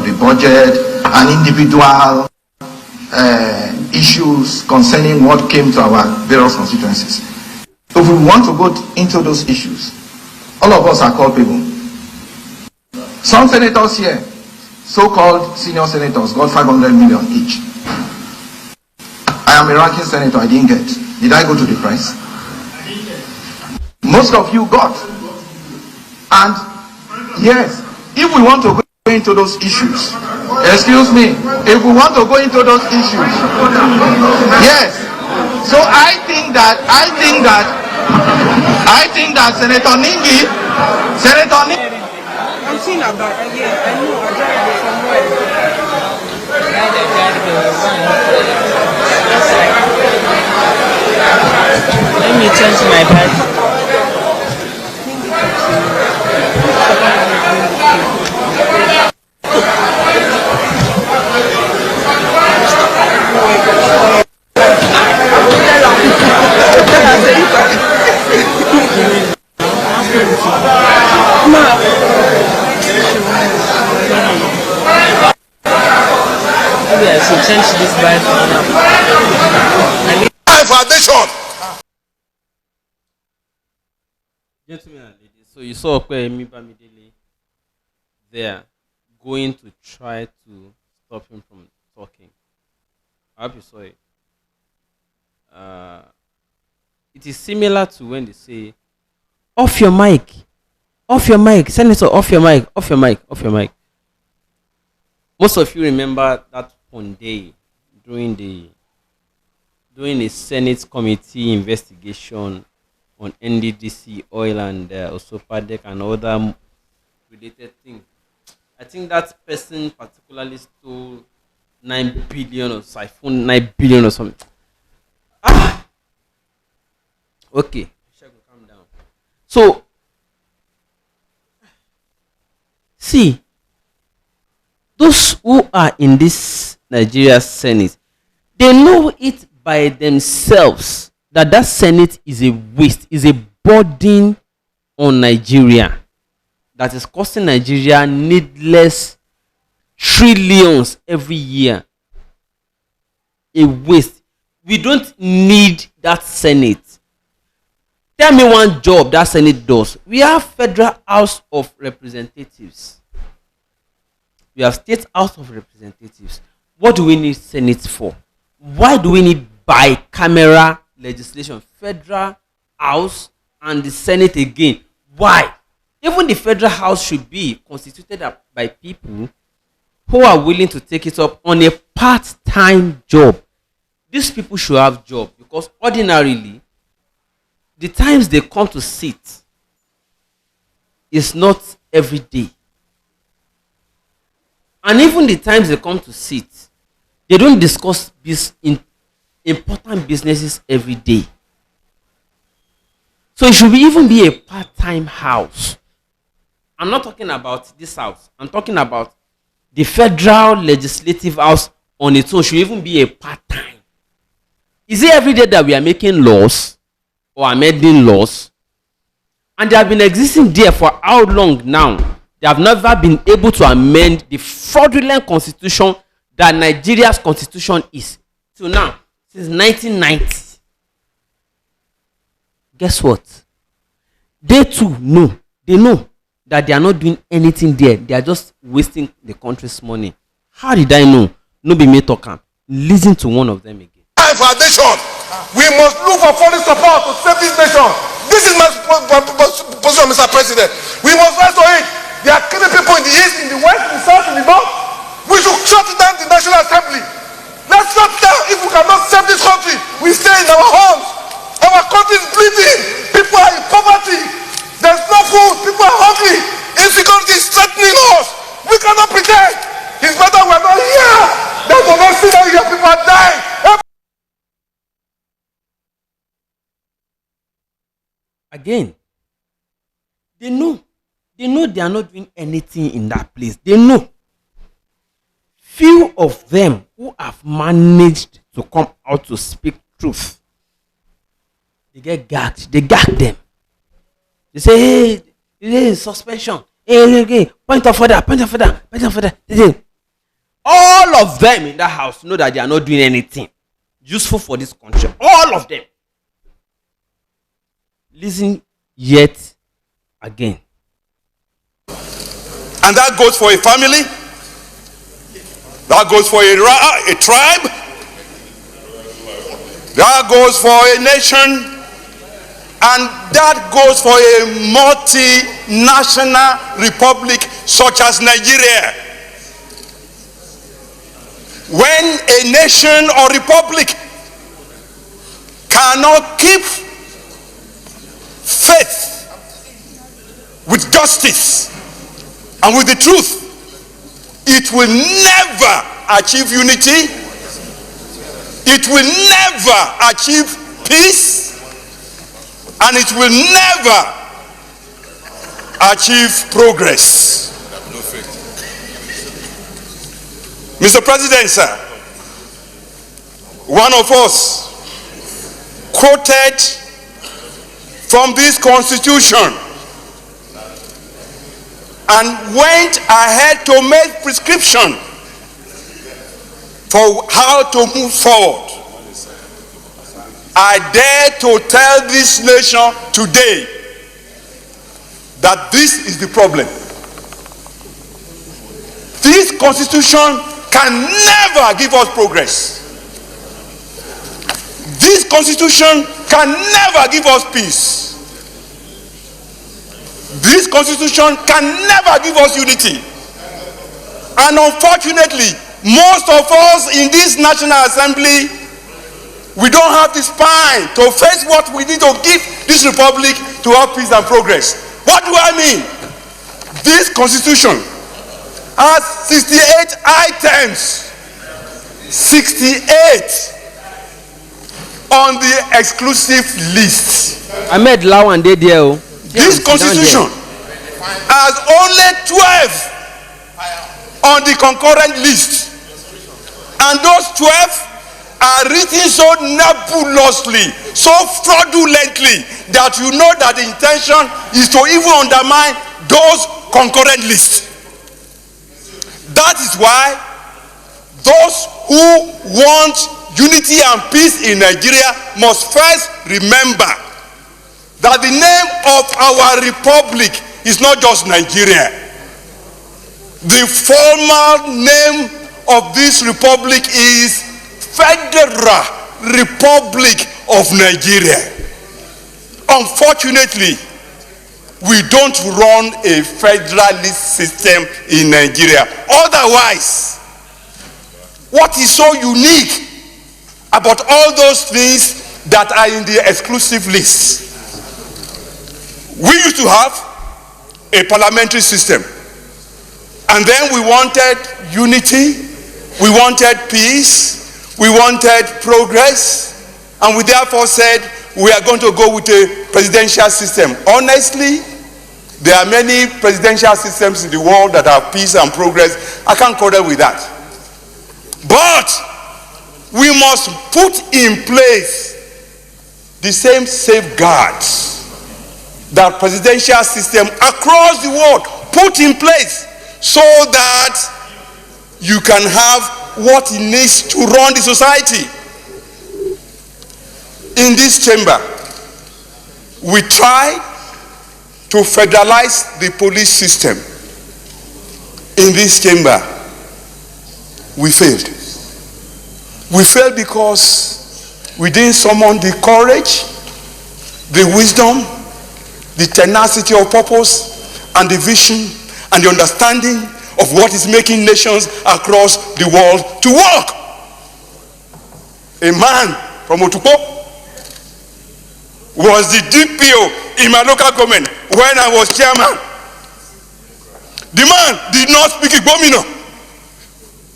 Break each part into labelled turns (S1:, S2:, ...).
S1: the budget and individual issues concerning what came to our various constituencies. If we want to go into those issues, all of us are culpable. Some senators here, so-called senior senators, got 500 million each. I am a ranking senator, I didn't get. Did I go to the price? Most of you got. And yes, if we want to go into those issues, excuse me, if we want to go into those issues, yes. So I think that Senator Ningi,
S2: I'm seeing about again. I know I drive somewhere. Let me change my bag. Maybe I should change this bag now.
S3: Foundation.
S4: Gentlemen and ladies, so you saw Okweyemi Bamidele there going to try to stop him from talking. I hope you saw it. It is similar to when they say, off your mic, Senator, off your mic. Most of you remember that one day during a Senate committee investigation on NDDC, oil and Osopadek and other related things. I think that person particularly stole 9 billion or siphoned 9 billion or something. Okay, calm down. So, see, those who are in this Nigeria Senate, they know it by themselves that Senate is a waste, is a burden on Nigeria that is costing Nigeria needless trillions every year. A waste. We don't need that Senate. Tell me one job that Senate does. We have Federal House of Representatives. We have State House of Representatives. What do we need Senate for? Why do we need bicameral legislation? Federal House and the Senate again. Why? Even the Federal House should be constituted by people who are willing to take it up on a part-time job. These people should have job because ordinarily, the times they come to sit is not every day. And even the times they come to sit, they don't discuss this important businesses every day. So it should even be a part-time house. I'm not talking about this house. I'm talking about the Federal Legislative House on its own should even be a part-time. Is it every day that we are making laws or amending laws? And they have been existing there for how long now? They have never been able to amend the fraudulent constitution that Nigeria's constitution is. Till now, since 1990. Guess what? They too know. They know that they are not doing anything there. They are just wasting the country's money. How did I know? No be me talking. Listen to one of them again.
S3: Foundation. We must look for foreign support to save this nation. This is my position, Mr. President. We must rise to it. They are killing people in the east, in the west, in the south, in the north. We should shut down the National Assembly. Let's shut down. If we cannot save this country, we stay in our homes. Our country is bleeding. People are in poverty. There's no food. People are hungry. Insecurity is threatening us. We cannot pretend. It's better we're not here than to not see that your people are dying.
S4: Again, they know they are not doing anything in that place. They know. Few of them who have managed to come out to speak truth, they get gagged. They gag them. They say, hey, suspension. Hey, point of order. all of them in that house know that they are not doing anything useful for this country. All of them. Listen yet again.
S3: And that goes for a family. That goes for a tribe. That goes for a nation. And that goes for a multinational republic such as Nigeria. When a nation or republic cannot keep faith with justice and with the truth, it will never achieve unity. It will never achieve peace. And it will never achieve progress. Mr. President, sir, one of us quoted from this constitution and went ahead to make prescription for how to move forward. I dare to tell this nation today that this is the problem. This constitution can never give us progress. This constitution can never give us peace. This constitution can never give us unity. And unfortunately, most of us in this National Assembly, we don't have the spine to face what we need to give this republic to have peace and progress. What do I mean? This constitution has 68 items. 68 on the exclusive list.
S4: Ahmed Lawan dey there o.
S3: This constitution has only 12 on the concurrent list. And those 12 are written so nebulously, so fraudulently, that you know that the intention is to even undermine those concurrent lists. That is why those who want unity and peace in Nigeria must first remember that the name of our republic is not just Nigeria. The formal name of this republic is Federal Republic of Nigeria. Unfortunately, we don't run a federalist system in Nigeria. Otherwise, what is so unique about all those things that are in the exclusive list? We used to have a parliamentary system, and then we wanted unity, we wanted peace, we wanted progress, and we therefore said we are going to go with a presidential system. Honestly, there are many presidential systems in the world that have peace and progress. I can't quarrel with that. But we must put in place the same safeguards that presidential system across the world put in place, so that you can have what it needs to run the society. In this chamber, we try to federalize the police system. In this chamber, we failed. We failed because we didn't summon the courage, the wisdom, the tenacity of purpose, and the vision, and the understanding of what is making nations across the world to work. A man from Otukpo was the DPO in my local government when I was chairman. The man did not speak Igbomina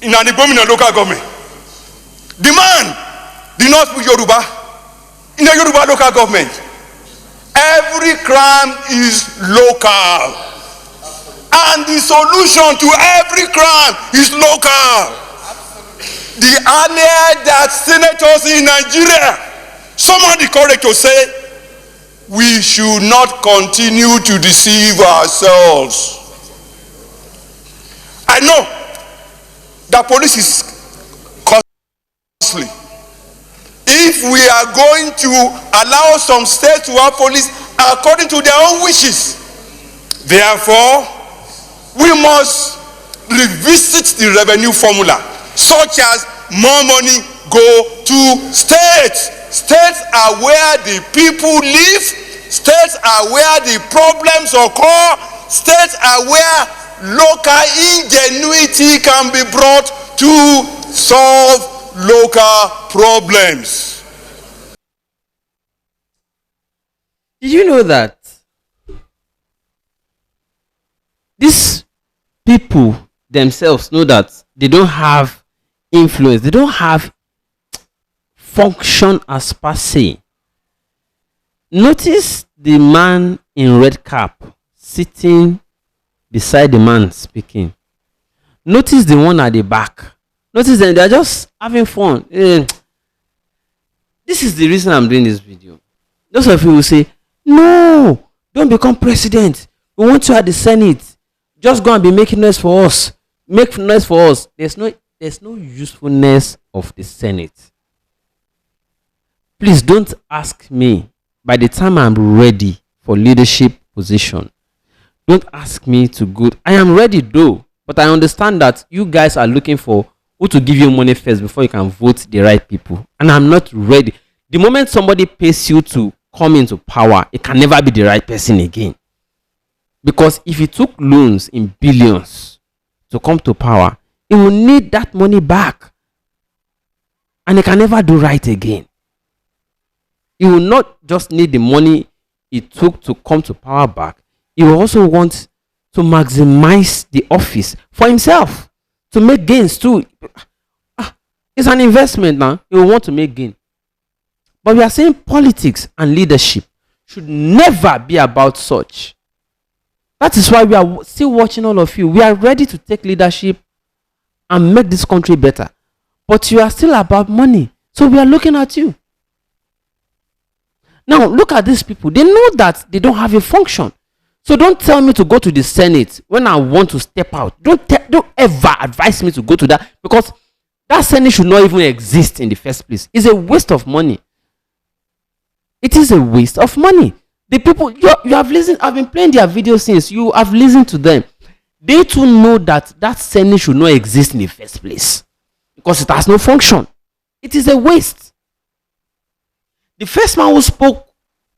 S3: in an Igbomina local government. The man did not speak Yoruba in a Yoruba local government. Every crime is local, and the solution to every crime is local. The earlier that senators in Nigeria summoned the courage to say, we should not continue to deceive ourselves. I know The police is costly. If we are going to allow some states to have police according to their own wishes, therefore, we must revisit the revenue formula, such as more money go to states. States are where the people live. States are where the problems occur. States are where local ingenuity can be brought to solve local problems.
S4: Did you know that these people themselves know that they don't have influence, they don't have function as per se? Notice the man in red cap sitting beside the man speaking. Notice the one at the back. Notice them, they are just having fun. This is the reason I'm doing this video. Those of you will say, no, don't become president. We want you at the Senate. Just go and be making noise for us. Make noise for us. There's no usefulness of the Senate. Please don't ask me by the time I'm ready for leadership position. Don't ask me to go. I am ready though, but I understand that you guys are looking for who to give you money first before you can vote the right people. And I'm not ready. The moment somebody pays you to come into power, it can never be the right person again. Because if he took loans in billions to come to power, he will need that money back. And he can never do right again. He will not just need the money he took to come to power back. He will also want to maximize the office for himself, to make gains too. It's an investment now. He will want to make gain. But we are saying politics and leadership should never be about such. That is why we are still watching all of you. We are ready to take leadership and make this country better. But you are still about money. So we are looking at you. Now, look at these people. They know that they don't have a function. So don't tell me to go to the Senate when I want to step out. Don't ever advise me to go to that, because that Senate should not even exist in the first place. It's a waste of money. It is a waste of money. The people, you have listened, I've been playing their videos since. You have listened to them. They too know that that Senate should not exist in the first place, because it has no function. It is a waste. The first man who spoke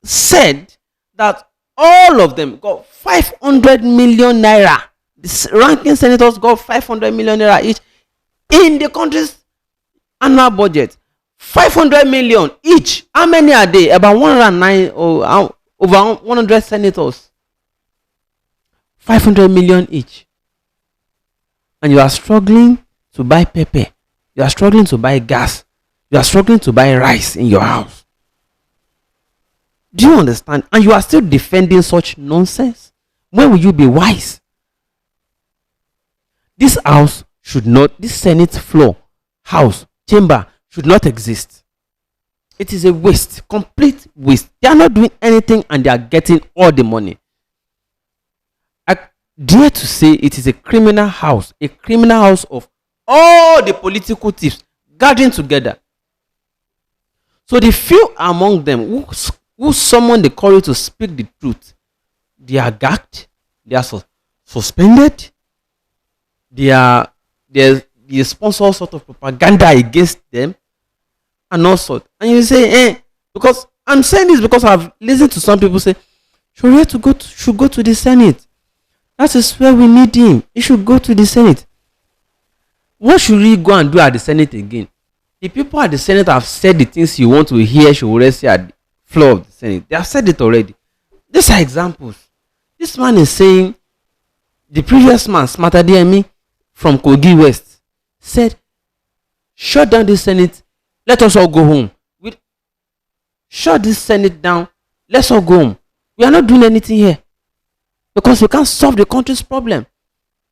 S4: said that all of them got 500 million naira. The ranking senators got 500 million naira each in the country's annual budget. 500 million each. How many are they? About 109 or over 100 senators. 500 million each. And you are struggling to buy pepper. You are struggling to buy gas. You are struggling to buy rice in your house. Do you understand? And you are still defending such nonsense? When will you be wise? This house should not, this Senate floor, house, chamber should not exist. It is a waste, complete waste. They are not doing anything and they are getting all the money. I dare to say it is a criminal house of all the political thieves gathering together. So the few among them who summon the courage to speak the truth, they are gagged, they are suspended, they sponsor all sort of propaganda against them, and all sort. And you say, because I'm saying this because I've listened to some people say, should go to the Senate. That is where we need him. He should go to the Senate. What should he go and do at the Senate again? The people at the Senate have said the things you want to hear should already say at the floor of the Senate. They have said it already. These are examples. This man is saying, the previous man, Smarter DME from Kogi West, said, shut down the Senate, let us all go home. Shut this Senate down, let's all go home. We are not doing anything here, because we can't solve the country's problem.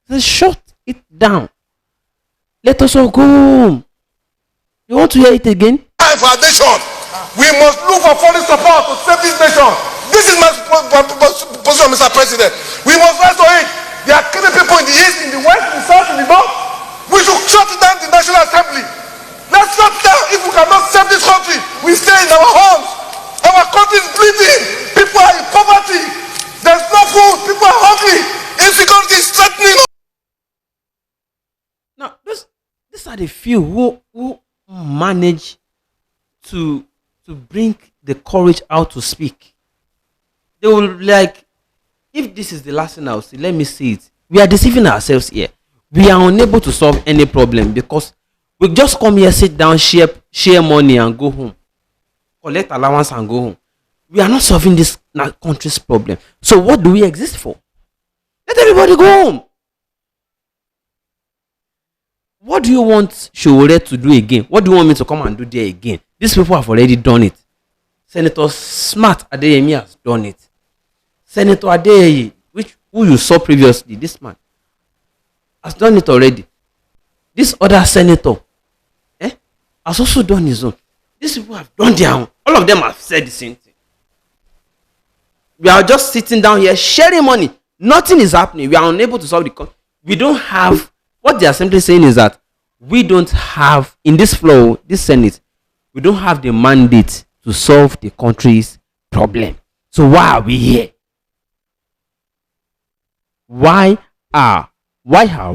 S4: So shut it down. Let us all go home. You want to hear it again?
S3: For our nation, we must look for foreign support to save this nation. This is my position, Mr. President. We must rise to it. There are killing people in the east, in the west, in the south, in the north. We should shut it We stay in our homes. Our country is bleeding. People are in poverty. There's no food. People are hungry. Insecurity is threatening.
S4: Now, these are the few who manage to bring the courage out to speak. They will like, if this is the last thing I'll see, let me see it. We are deceiving ourselves here. We are unable to solve any problem because we just come here, sit down, share money and go home. Collect allowance and go home. We are not solving this country's problem. So what do we exist for? Let everybody go home. What do you want Showore to do again? What do you want me to come and do there again? These people have already done it. Senator Smart Adeyemi has done it. Senator Adeyemi, who you saw previously, this man has done it already. This other senator has also done his own. These people have done their own. All of them have said the same thing. We are just sitting down here sharing money. Nothing is happening. We are unable to solve the country. We don't have, what they are simply saying is that we don't have, in this floor, this Senate, we don't have the mandate to solve the country's problem. So why are we here? Why are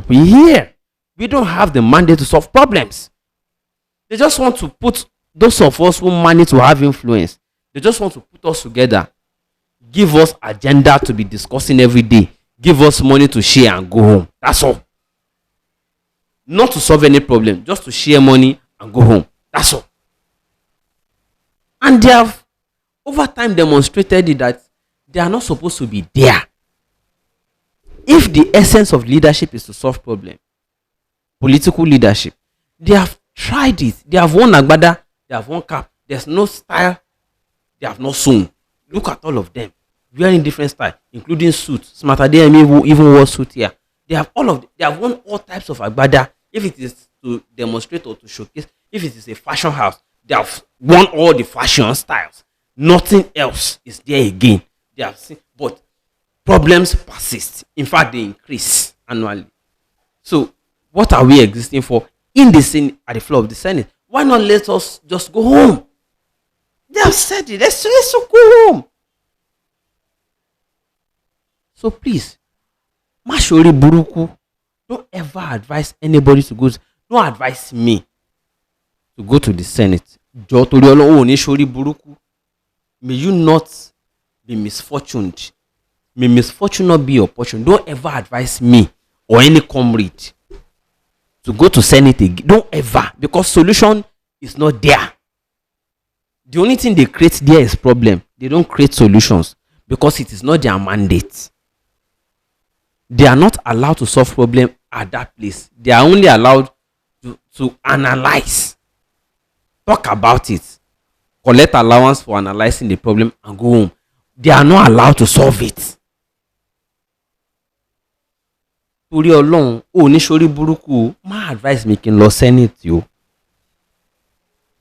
S4: we here? We don't have the mandate to solve problems. They just want to put those of us who manage to have influence, they just want to put us together, give us agenda to be discussing every day, give us money to share and go home. That's all. Not to solve any problem, just to share money and go home. That's all. And they have over time demonstrated that they are not supposed to be there. If the essence of leadership is to solve problems, political leadership, they have tried it. They have won agbada, they have won cap. There's no style they have not sewn. Look at all of them wearing different style, including suits. Smart Adeyemi who even wore suit here. They have they have won all types of agbada. If it is to demonstrate or to showcase, if it is a fashion house, they have won all the fashion styles. Nothing else is there again. They have seen, but problems persist. In fact, they increase annually. So, what are we existing for in the Senate, at the floor of the Senate? Why not let us just go home? They have said it. Let's go home. So please, Mashori Buruku, don't ever advise anybody to go. Don't advise me to go to the Senate. May you not be misfortuned. May misfortune not be your portion. Don't ever advise me or any comrade to go to Senate again. Don't ever, because solution is not there. The only thing they create there is problem. They don't create solutions because it is not their mandate. They are not allowed to solve problem at that place. They are only allowed to analyze, talk about it, collect allowance for analyzing the problem and go home. They are not allowed to solve it. Torí Ọlọ́run ò ní sórí burúkú má advice mi kí n lọ Senate yo.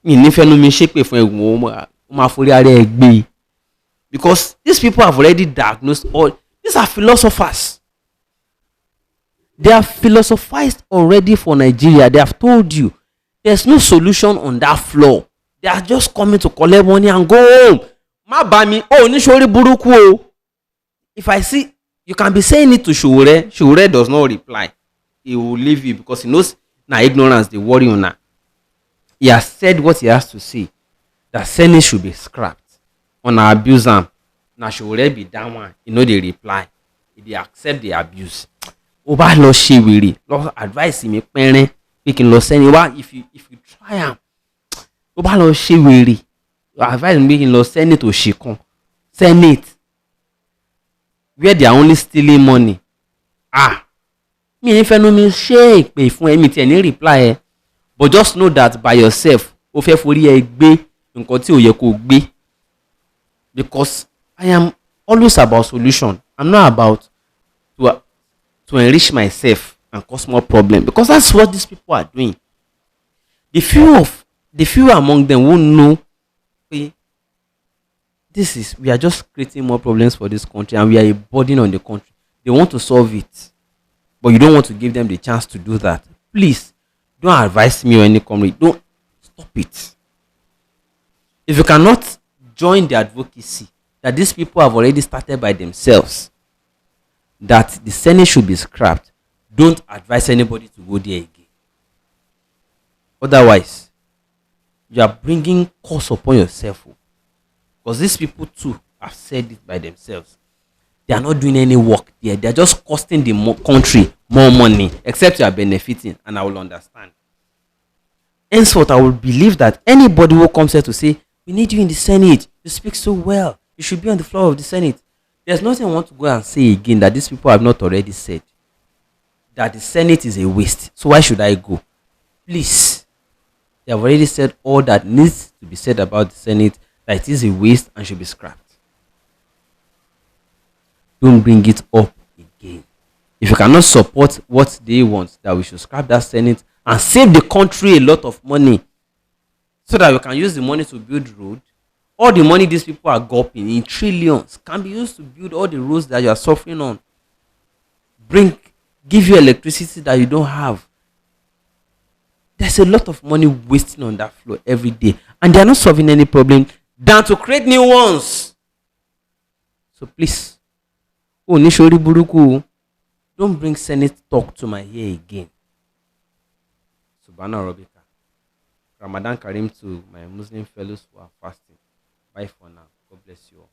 S4: Mi ní fẹ́nu mi ṣépè fún ẹ̀gbọ́n ó máa forí ara ẹ̀ gbé. Because these people have already diagnosed all. These are philosophers. They have philosophized already for Nigeria. They have told you there's no solution on that floor. They are just coming to collect money and go home. Má bá mi ò ní sórí burúkú o. If I see, you can be saying it to Showore. Showore does not reply. He will leave you because he knows na ignorance they worry on her. He has said what he has to say. That Senate should be scrapped. On abuse am. Na Showore be that one. You know they reply. They accept the abuse. Ó bá lọ ṣe wèrè. Lọ advice mi pẹ́rẹ́ pé kí n lọ Senate. Wá if you try am. Ó bá lọ ṣe wèrè. Advice mi pé kí n lọ Senate ò ṣe kan. Senate. Where they are only stealing money. Me ní fẹ́nu mi ṣe ìpè fún ẹ̀mí tí ẹ̀ ní reply ẹ̀. But just know that by yourself, o fẹ́ forí ẹ gbé nǹkan tí ò yẹ kó gbé. Because I am always about solution. I'm not about to enrich myself and cause more problem. Because that's what these people are doing. The few among them who know we are just creating more problems for this country and we are a burden on the country. They want to solve it, but you don't want to give them the chance to do that. Please, don't advise me or any comrade. Don't stop it. If you cannot join the advocacy that these people have already started by themselves, that the Senate should be scrapped, don't advise anybody to go there again. Otherwise, you are bringing curse upon yourself. Because these people too have said it by themselves. They are not doing any work there. They are just costing the country more money, except you are benefiting, and I will understand. Henceforth, I will believe that anybody who comes here to say, we need you in the Senate, you speak so well, you should be on the floor of the Senate. There's nothing I want to go and say again that these people have not already said. That the Senate is a waste. So why should I go? Please. They have already said all that needs to be said about the Senate, that it is a waste and should be scrapped. Don't bring it up again. If you cannot support what they want, that we should scrap that Senate and save the country a lot of money, so that we can use the money to build road. All the money these people are gulping in trillions can be used to build all the roads that you are suffering on. Give you electricity that you don't have. There's a lot of money wasting on that floor every day, and they are not solving any problem than to create new ones. So please, Nishori Buruku, don't bring Senate talk to my ear again. Subhana Robika. Ramadan Karim to my Muslim fellows who are fasting. Bye for now. God bless you all.